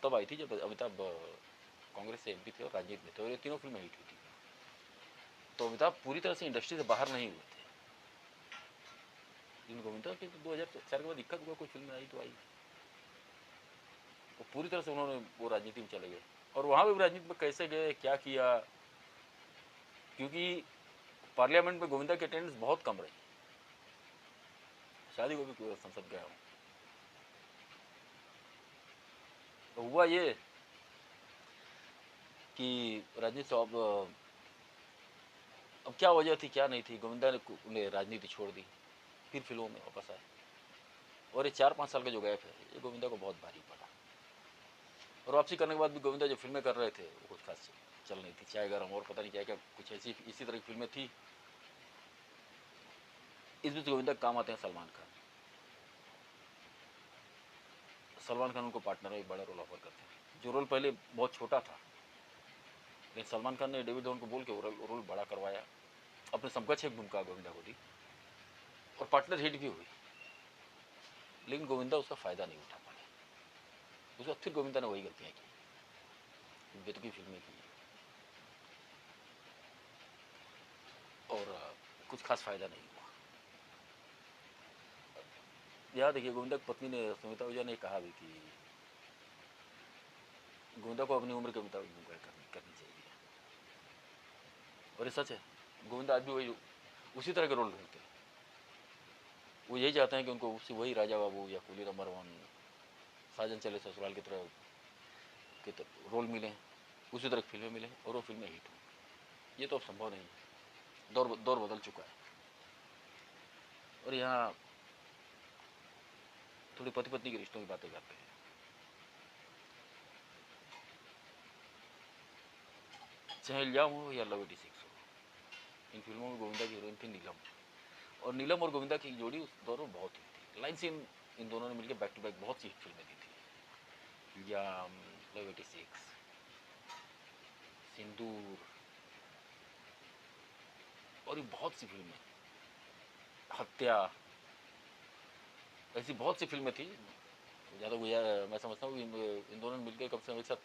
तब आई थी जब अमिताभ कांग्रेस से एमपी थे और राजनीति में थे, और ये तीनों फिल्में हिट हुई थी। तो अमिताभ पूरी तरह से इंडस्ट्री से बाहर नहीं हुए थे, लेकिन गोविंदा के 2004 के बाद दिक्कत हुआ, कोई फिल्म आई तो आई, वो पूरी तरह से उन्होंने वो राजनीति में चले गए। और वहाँ भी राजनीति में कैसे गए, क्या किया, क्योंकि पार्लियामेंट में गोविंदा की अटेंडेंस बहुत कम रही, शादी को भी संसद गया हूँ। तो हुआ ये कि राजनीति अब क्या वजह थी क्या नहीं थी, गोविंदा ने राजनीति छोड़ दी, फिर फिल्मों में वापस आए, और ये 4-5 साल का जो गैप है ये गोविंदा को बहुत भारी पड़ा। और वापसी करने के बाद भी गोविंदा जो फिल्में कर रहे थे वो कुछ खास चल नहीं थी, चाय गरम और पता नहीं क्या क्या कुछ ऐसी इसी तरह की फिल्में थी। इस बीच गोविंदा का काम आते हैं सलमान खान। सलमान खान उनको पार्टनर में एक बड़ा रोल ऑफर करते हैं, जो रोल पहले बहुत छोटा था, लेकिन सलमान खान ने डेविड धवन को बोल के वो रोल बड़ा करवाया, अपने समकक्ष एक भूमिका गोविंदा को दी, और पार्टनर हिट भी हुई, लेकिन गोविंदा उसका फ़ायदा नहीं उठा पाया। उसके बाद फिर गोविंदा ने वही गलतियाँ की, बेतुकी फिल्में की, और कुछ खास फ़ायदा नहीं हुआ। याद देखिए, गोविंदा की पत्नी ने, सुमिता ओझा ने कहा भी कि गोविंदा को अपनी उम्र के मुताबिक भूमिका करनी चाहिए, और ये सच है। गोविंदा आज भी वही उसी तरह के रोल ढूंढते हैं, वो यही चाहते हैं कि उनको वही राजा बाबू या कुली नंबर 1, साजन चले ससुराल की तरह के रोल मिले, उसी तरह की फिल्में मिले, और वो फिल्में हिट हों। ये तो अब संभव नहीं है, दौर बदल चुका है। और यहाँ थोड़ी पति पत्नी के रिश्तों की बातें करते हैं। चाहे इल्जाम हो या लव 86 हो, इन फिल्मों में गोविंदा की हीरोइन थी नीलम, और नीलम और गोविंदा की जोड़ी उस दौर में बहुत हिट थी। लाइन सीन इन दोनों ने मिलकर बैक टू बैक बहुत सी फिल्में दी थी, इल्जाम, लव 86, सिंदूर, और भी बहुत सी फिल्में, हत्या, ऐसी बहुत सी फिल्में थी। ज़्यादा मैं समझता हूँ कि इन दोनों ने मिलकर कम से कम एक साथ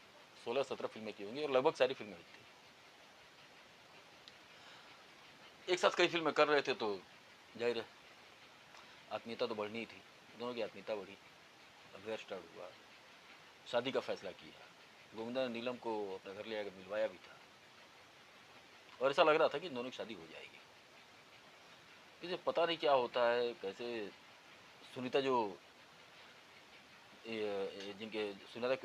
16-17 फिल्में की होंगी, और लगभग सारी फिल्में हिट थी। एक साथ कई फिल्में कर रहे थे तो जाहिर है आत्मीयता तो बढ़नी ही थी, दोनों की आत्मीयता बढ़ी, अफेयर स्टार्ट हुआ, शादी का फैसला किया। गोविंदा ने नीलम को अपने घर ले आकर मिलवाया भी था, और ऐसा लग रहा था कि इन दोनों की शादी हो जाएगी। इसे पता नहीं क्या होता है, कैसे सुनीता जो जिनके सुनीता